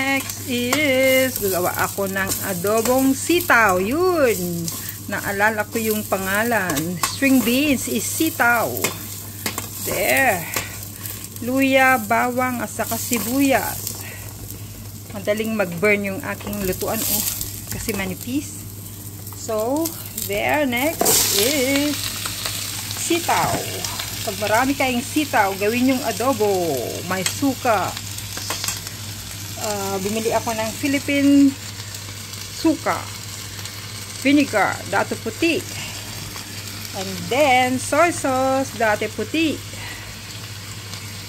Next is gagawa ako ng adobong sitaw. Yun. Naalala ko yung pangalan. String beans is sitaw. There. Luya, bawang, at saka sibuyas. Madaling mag-burn yung aking lutuan. Oh, kasi manipis. So, there. Next is sitaw. Pag marami kayong sitaw, gawin yung adobo. May suka. Bumili ako ng Philippine suka. Vinegar, dato puti. And then, soy sauce, dati puti.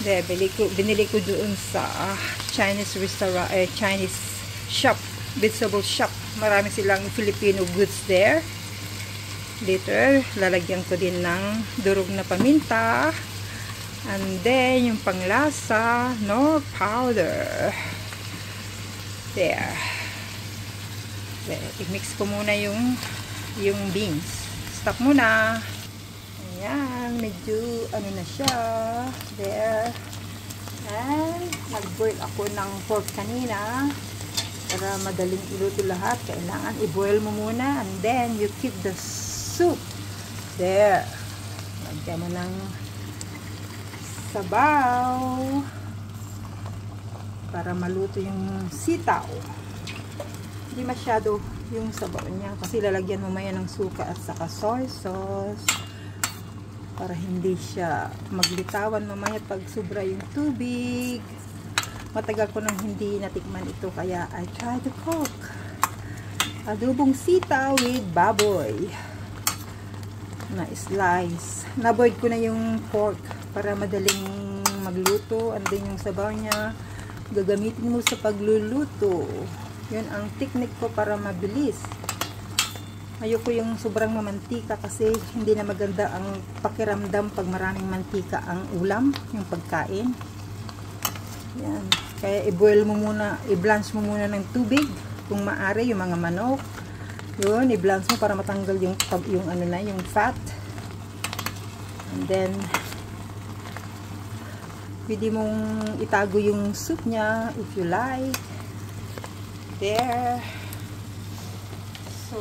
Then, binili ko doon sa Chinese restaurant, Chinese shop, vegetable shop. Marami silang Filipino goods there. Later, lalagyan ko din ng durog na paminta. And then, yung panglasa, no powder. There. I-mix ko muna yung beans. Stop muna. Ayan, medyo ano na siya. There. And, nag-boil ako ng pork kanina. Para madaling iluto lahat. Kailangan i-boil mo muna. And then, you keep the soup. There. Lagyan mo ng sabaw. Para maluto yung sitaw. Hindi masyado yung sabaw niya. Kasi lalagyan mo maya ng suka at saka soy sauce. Para hindi siya maglitawan mamaya pag sobra yung tubig. Matagal ko nang hindi natikman ito. Kaya I try to cook. Adobong sitaw with baboy. Na-slice. Na-boil ko na yung pork para madaling magluto. And then yung sabaw niya, gagamitin mo sa pagluluto. Yun ang technique ko para mabilis. Ayoko yung sobrang mamantika kasi hindi na maganda ang pakiramdam pag maraming mantika ang ulam, yung pagkain. Yan. Kaya i-boil mo muna, i-blanch mo muna ng tubig kung maaari yung mga manok. Yun, i-blanch mo para matanggal yung ano na, yung fat. And then pwede mong itago yung soup niya if you like. There. So,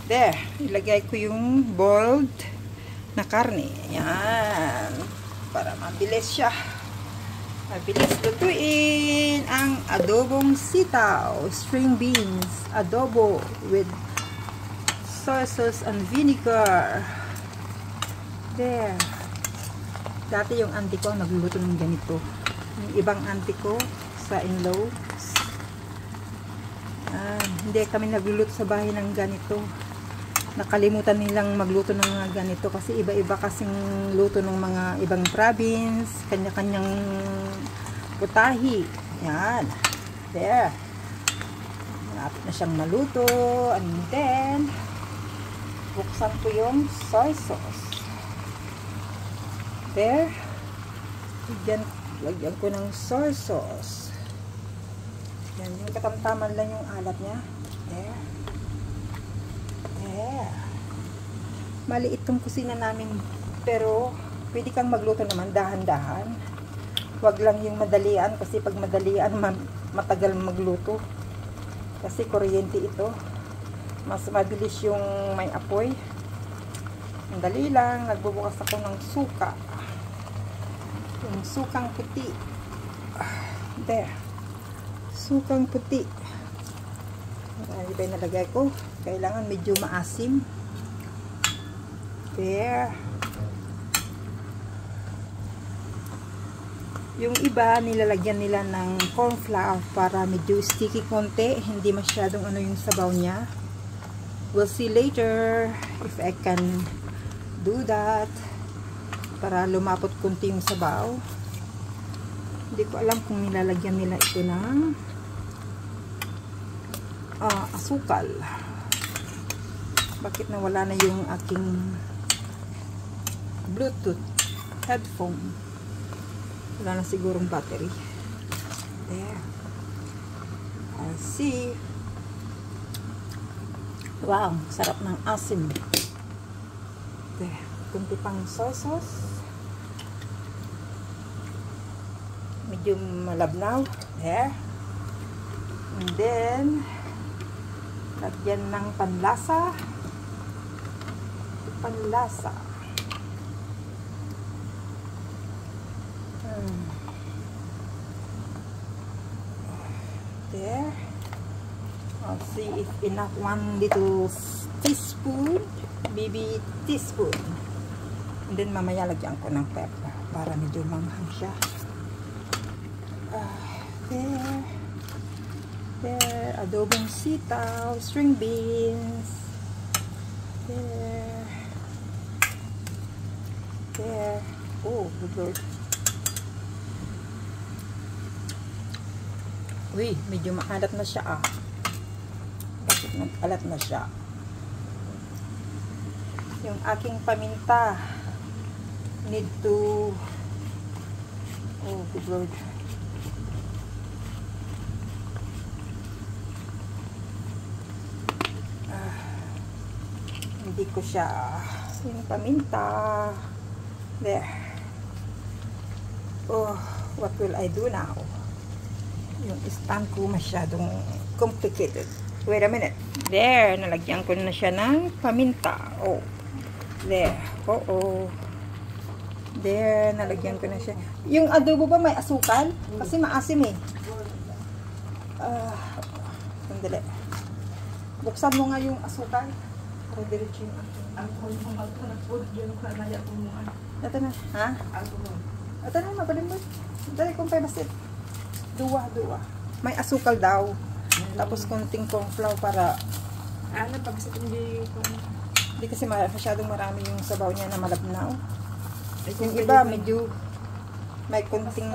there. Ilagay ko yung boiled na karne. Ayan. Para mabilis siya. Mabilis lutuin ang adobong sitaw. String beans. Adobo with soy sauce and vinegar. There. Dati yung auntie ko nagluluto ng ganito. Yung ibang auntie ko sa in-laws. Hindi kami nagluluto sa bahay ng ganito. Nakalimutan nilang magluto ng mga ganito kasi iba-iba kasing luto ng mga ibang province. Kanya-kanyang putahi. Yan. There. Malapit na siyang maluto. And then, buksan ko yung soy sauce. There. Lagyan ko ng soy sauce. Yan, yung katamtaman lang yung alat niya. There. There. Maliit tong kusina namin, pero pwede kang magluto naman dahan-dahan. Wag lang yung madalian kasi pag madalian matagal magluto. Kasi kuryente ito. Mas mabilis yung may apoy. Ang dali lang, nagbubukas ako ng suka. Yung sukang puti. There. Sukang puti. Marami ba yung nalagay ko? Kailangan medyo maasim. There. Yung iba, nilalagyan nila ng corn flour para medyo sticky konti. Hindi masyadong ano yung sabaw niya. We'll see later if I can do that. Para lumapot konti yung sabaw. Hindi ko alam kung nilalagyan nila ito ng asukal. Bakit nawala na yung aking Bluetooth headphone? Wala na sigurong battery. There. I see. Wow, sarap ng asim. There. Kunti pang soy sauce. medyo malabnaw. There. And then, lagyan ng panlasa. Panlasa. There. I'll see if enough, 1 little teaspoon, baby teaspoon. And then mamaya lagyan ko ng pepper para medyo manghang siya. There. There. Adobong sitaw, string beans. There. There. Oh, good Lord. Uy, medyo maalat na siya ah. Bakit nag-alat na siya? Yung aking paminta need to, oh good Lord, hindi ko siya, yung paminta there. Oh, what will I do now? Yung stand ko masyadong complicated. Wait a minute. There, nalagyan ko na siya ng paminta. Oh, there. Oh. There, nalagyan ko na siya. Yung adobo ba may asukal? Kasi maasim eh. Sandali. Buksan mo nga yung asukal. Para diretso yung ito na. Ha? Ito na, mabalim mo. Dali kong pay basit. Dua. May asukal daw. Tapos konting corn flour para pagbasit hindi kasi masyadong marami yung sabaw niya na malabnaw. Yung iba medyo may konting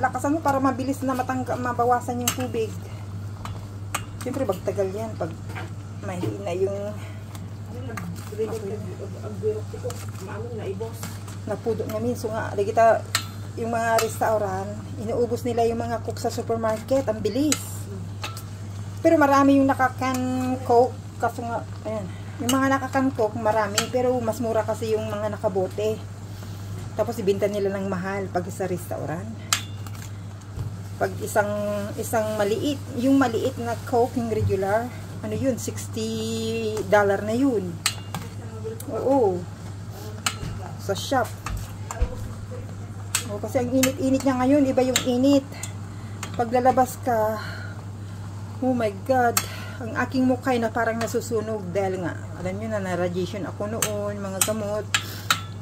lakasan mo para mabilis na mabawasan yung tubig. Siyempre bagtagal yan pag mahina yung napudo nga minso nga. Kita yung mga restaurant, inuubos nila yung mga cook sa supermarket, ang bilis. Pero marami yung nakakan coke, kaso nga, ayan, yung mga nakakan coke, marami, pero mas mura kasi yung mga nakabote. Tapos ibenta nila ng mahal pag sa restaurant. Pag isang maliit, yung maliit na coke, yung regular, ano yun, $60 na yun. Oo. Sa shop. Kasi ang init-init niya ngayon, iba yung init. Pag lalabas ka, oh my God, ang aking mukha na parang nasusunog dahil nga, alam nyo na, na-radiation ako noon, mga gamot,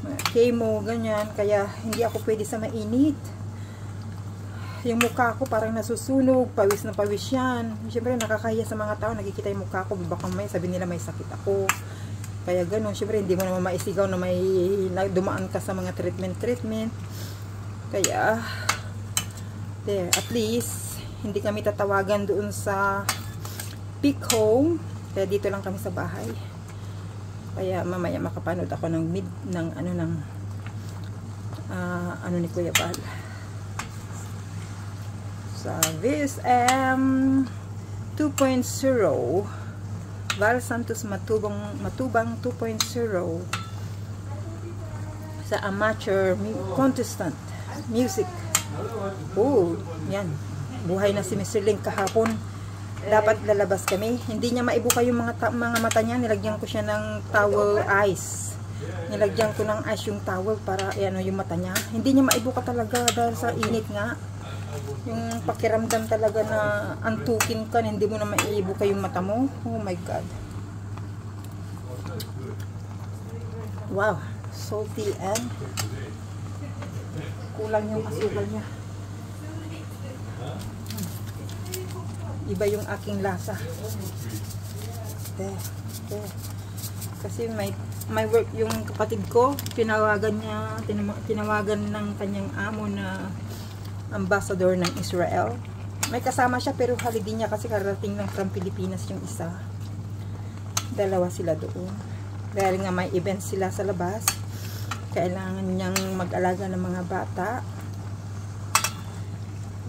mga chemo, ganyan, kaya hindi ako pwede sa mainit. Yung mukha ko parang nasusunog, pawis na pawis yan. Siyempre nakakahiya sa mga tao, nakikita yung mukha ko, baka may sabi nila may sakit ako. Kaya ganun, siyempre hindi mo naman maisigaw na may dumaan ka sa mga treatment. Kaya, there, at least, hindi kami tatawagan doon sa Peak Home. Kaya dito lang kami sa bahay. Kaya mamaya makapanood ako ng ano ni Kuya Bal. Sa VSM 2.0, Val Santos Matubang 2.0, sa amateur contestant music. Oh, yan. Buhay na si Mr. Link kahapon. Dapat lalabas kami. Hindi niya maibuka yung mga mata niya. Nilagyan ko siya ng towel ice. Nilagyan ko ng ice yung towel para yung mata niya. Hindi niya maibuka talaga dahil sa init nga. Yung pakiramdam talaga na antukin ka, hindi mo na maibuka yung mata mo. Oh my God. Wow. Salty and kulang yung asukal niya. Iba yung aking lasa. Kasi may work yung kapatid ko, tinawagan ng kanyang amo na ambassador ng Israel. May kasama siya pero haligi niya kasi karating lang from Pilipinas yung isa. Dalawa sila doon. Dahil nga may event sila sa labas, kailangan niyang mag-alaga ng mga bata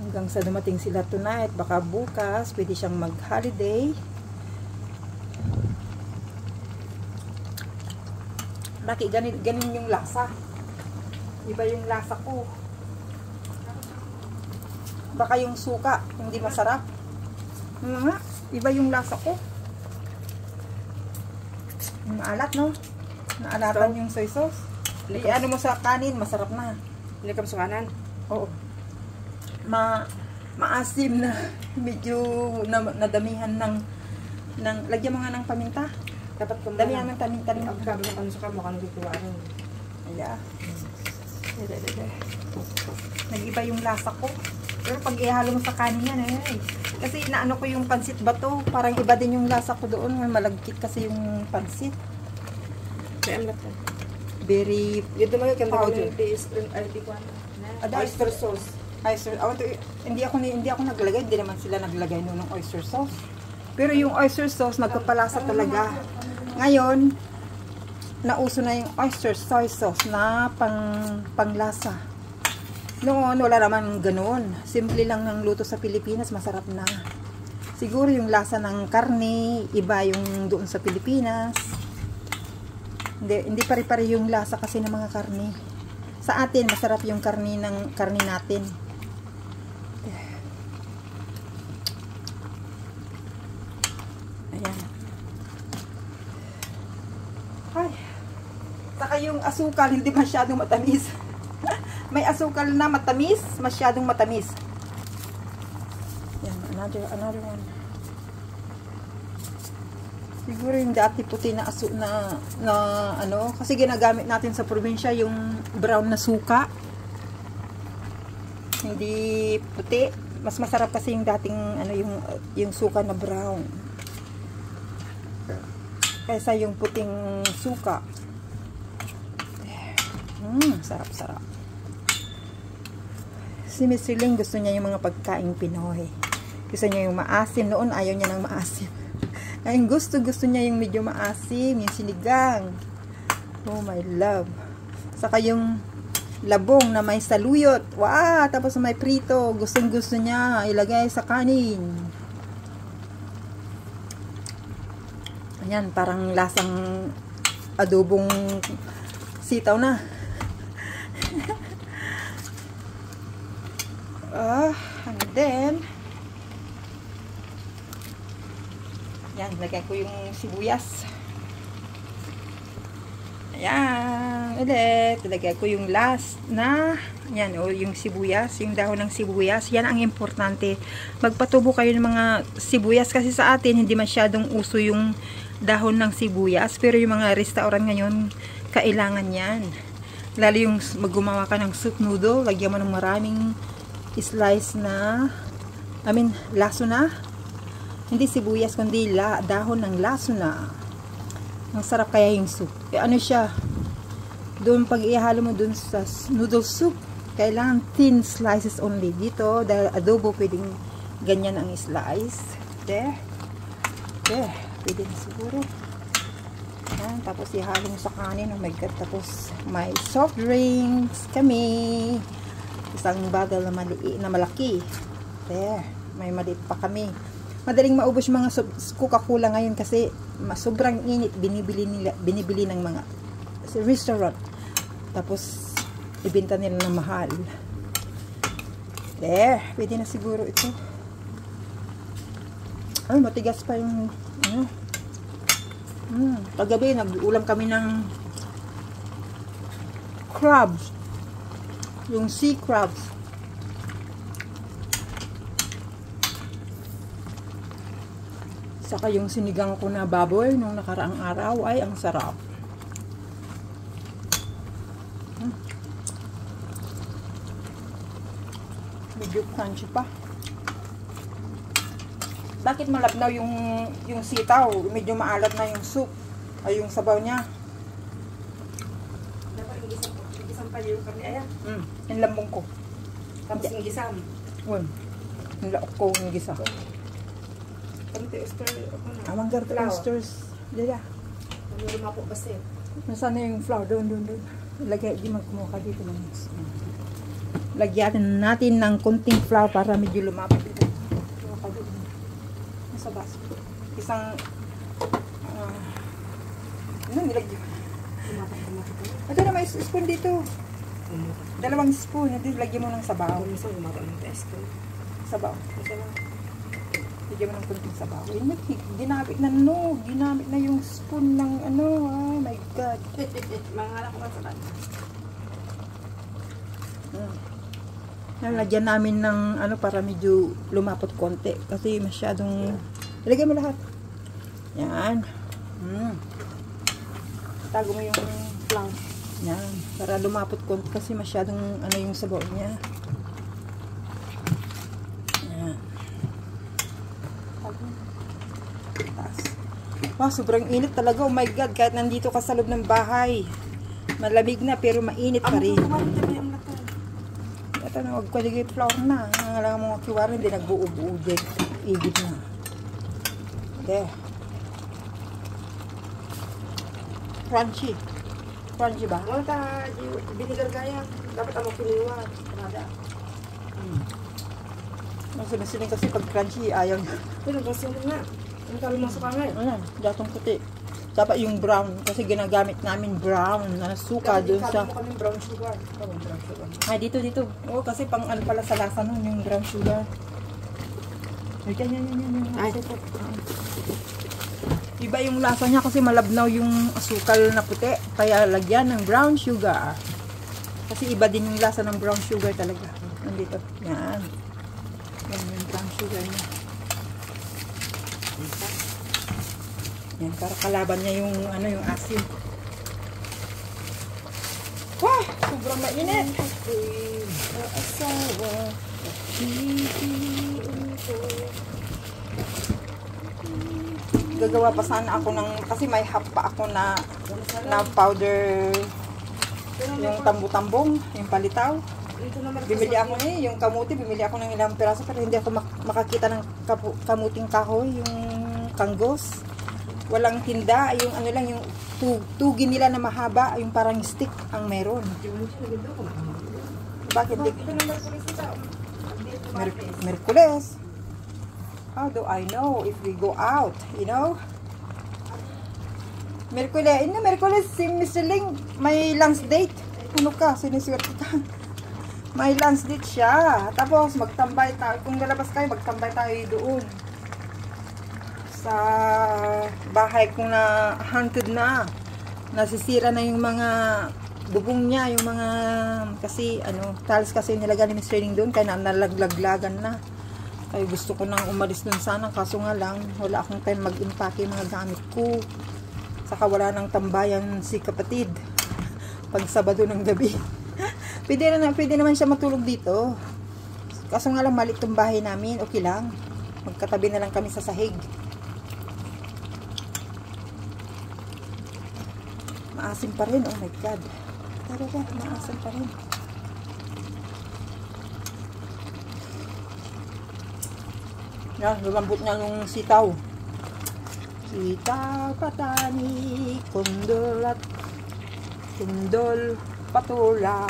hanggang sa dumating sila tonight. Baka bukas pwede siyang mag-holiday. Laki, ganin yung lasa. Iba yung lasa ko. Baka yung suka, hindi masarap. Nga, iba yung lasa ko. Maalat, no? Naalatan yung soy sauce. Ano mo sa kanin, masarap na. Hindi ka sa kanan. Oo. Maasim na. Medyo nadamihan ng lagyan mo nga ng paminta. Dapat kung Damihan ng tanim-tanim. Ang gabi ng kanso ka mo, kanong tutuwa rin. Ayan. Nag-iba yung lasa ko. Pero pag ihalo mo sa kanin yan, kasi naano ko yung pansit bato. Parang iba din yung lasa ko doon. Malagkit kasi yung pansit. Kaya ang lahat. Very Dito mga kanta ko powder. yung taste, di ko ano. Oyster sauce. Hindi ako naglagay. Hindi naman sila naglagay noon ng oyster sauce. Pero yung oyster sauce, nagpapalasa talaga. Ngayon, nauso na yung oyster soy sauce na panglasa. Noon, wala naman ganoon. Simple lang ng luto sa Pilipinas, masarap na. Siguro yung lasa ng karne, iba yung doon sa Pilipinas. Hindi pare-pare yung lasa kasi ng mga karne. Sa atin, masarap yung karne natin. Ayan. Ay. Saka yung asukal, hindi masyadong matamis. May asukal na matamis, masyadong matamis. Yan, another one. Siguro yung dati puti na ano, kasi ginagamit natin sa probinsya yung brown na suka. Hindi puti. Mas masarap kasi yung dating ano yung suka na brown. Kaysa yung puting suka. Sarap-sarap. Si Miss Riling gusto niya yung mga pagkaing Pinoy. Gusto niya yung maasim. Noon ayaw niya ng maasim. Ngayon gusto niya yung medyo maasim, yung sinigang. Oh my love. Saka yung labong na may saluyot. Wow! Tapos may prito. Gusto niya ilagay sa kanin. Ayan, parang lasang adobong sitaw na. And then yan, lagay ko yung sibuyas. Ayan, ulit. Lagay ko yung last na, yan, yung sibuyas, yung dahon ng sibuyas. Yan ang importante. Magpatubo kayo ng mga sibuyas kasi sa atin, hindi masyadong uso yung dahon ng sibuyas. Pero yung mga restaurant ngayon, kailangan yan. Lalo yung maggumawa ka ng soup noodle, lagyan mo ng maraming slice na, laso na. Hindi sibuyas, kundi dahon ng laso na. Ang sarap kaya yung soup. Ano siya? Doon pag ihalo mo doon sa noodle soup, kailangan thin slices only. Dito, dahil adobo, pwedeng ganyan ang slice. There. Pwede na siguro. Yan, tapos ihalo mo sa kanin. Oh my God. Tapos may soft drinks kami. Isang bottle na malaki. There. May maliit pa kami. Madaling maubos yung mga Coca-Cola ngayon kasi sobrang init. Binibili ng mga restaurant. Tapos ibenta nila ng mahal. There. Pwede na siguro ito. Ay, matigas pa yung kagabi nag-ulam kami ng crabs. Yung sea crabs. Saka yung sinigang ko na baboy nung nakaraang araw ay ang sarap. Medyo crunchy pa. Bakit malabnaw yung sitaw? Medyo maalat na yung soup. Ay yung sabaw niya. Dapat igisam pa yung kami. Ayan. Yung lambong ko. Tapos igisam. Yung laok ko yung gisa. Kamte oyster. Amanggar ka oysters. Dila. Meron ako basta eh. Nasaan na yung flour? Doon. Lagay, di magkumuha ka dito. Lagyan natin ng konting flour para medyo lumapit ito. Nasa baso. Isang nilagyan. Ito na may spoon dito. 2 spoon. Ito, lagyan mo ng sabaw. Minsan gumagawa ng pesto. Sabaw. Kasi lang. Lagyan mo ng kunting sabaw. Yun, ginamit na yung spoon ng ano. Oh my God. Mangalak ko nga sa kanya. Nalagyan namin ng ano para medyo lumapot konti. Kasi masyadong... Ilagay mo lahat. Yan. Tago mo yung flour. Yan. Para lumapot konti kasi masyadong ano yung sabaw niya. Yan. Taas. Wow, sobrang init talaga. Oh my God. Kahit nandito ka sa loob ng bahay. Malamig na pero mainit pa rin. Ito na, magkaligay flour na. Ang alam mga kiwari, hindi nagbuo-buo din. Igit na. Okay. Crunchy. Crunchy ba? Wala ka, binigar kaya. Dapat ako kiniwa. Kanada. Masilisin kasi pag crunchy, ayaw niya. Pero gusto mo nga. Ang kami mo sa pangay. Ayan, datong puti. Dapat yung brown, kasi ginagamit namin brown na suka doon sa... Kami mo kami brown sugar. Brown sugar. Ay, dito. Oo, kasi pang ano pala sa lasa nun, yung brown sugar. Ay, yan. Ay. Iba yung lasa niya kasi malabnaw yung asukal na puti. Kaya lagyan ng brown sugar. Kasi iba din yung lasa ng brown sugar talaga. Nandito. Yan. Yan yung brown sugar niya. Yan, para kalaban niya yung ano, yung asin. Wah! Sobrang mainit! Asawa. Gagawa pa sana ako ng, kasi may half pa ako na powder, yung tambo-tambong, yung palitaw. Bimili ako yung kamuti, bimili ako ng ilang piraso pero hindi ako makakita ng kamuting kahoy, yung kanggos. Walang tinda, yung ano lang, yung tugi nila na mahaba, yung parang stick ang meron. Bakit di? Merkules. How do I know if we go out, you know? Merkules, si Mr. Ling, may lunch date. Ano ka, siniswerte ka. May lunch date siya. Tapos, magtambay tayo. Kung lalabas tayo, magtambay tayo doon. Sa bahay kung na haunted na. Nasisira na yung mga bubong niya, yung mga, kasi, tiles kasi nilagay ni Mr. Ling doon, kaya nalaglaglagan na. Ay gusto ko nang umalis dun sana, kaso nga lang wala akong time mag-impake mga gamit ko, saka wala nang tambayan si kapatid pag Sabado ng gabi. pwede naman siya matulog dito, kaso nga lang maliit tong bahay namin. Okay lang, magkatabi na lang kami sa sahig. Maasim pa rin, oh my God, talaga maasim pa rin. Yan, lumambot na yung sitaw. Sitaw, patani, kundol at kundol, patula.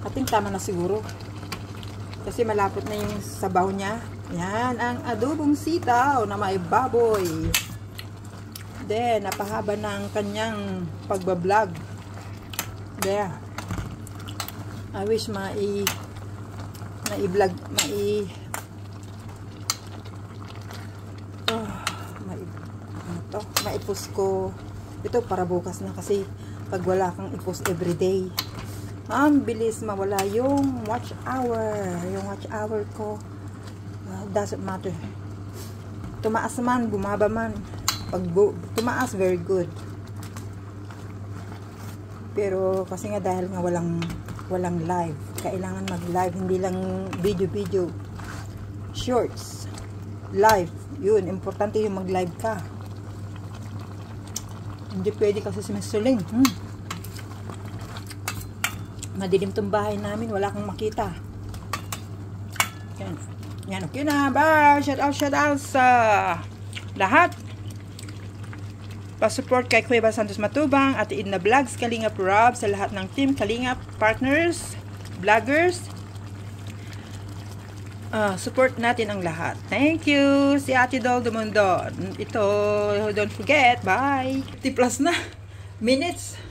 Ating tama na siguro. Kasi malapot na yung sabaw niya. Yan, ang adobong sitaw na may baboy. Then, napahaba na ang kanyang pagbablog. There. I wish mai-vlog, mai-post ko ito para bukas na, kasi pag wala kang i-post everyday, ang bilis mawala yung watch hour ko. Doesn't matter, tumaas man, bumaba man. Pag tumaas, very good, pero kasi nga dahil nga walang live, kailangan mag-live, hindi lang video, shorts, live, yun, importante yung mag-live ka. Hindi pwede kasi si Mr. Ling, madilim tong bahay namin, wala kang makita. Yan, okay na, bye, shout out sa lahat. Pa-support kay Cueva Santos Matubang, Ate Edna Vlogs, Kalingap Rob, sa lahat ng team Kalingap, partners, vloggers. Support natin ang lahat. Thank you! Si Ate Dol Dumondon. Ito, don't forget, bye! 50+ na minutes.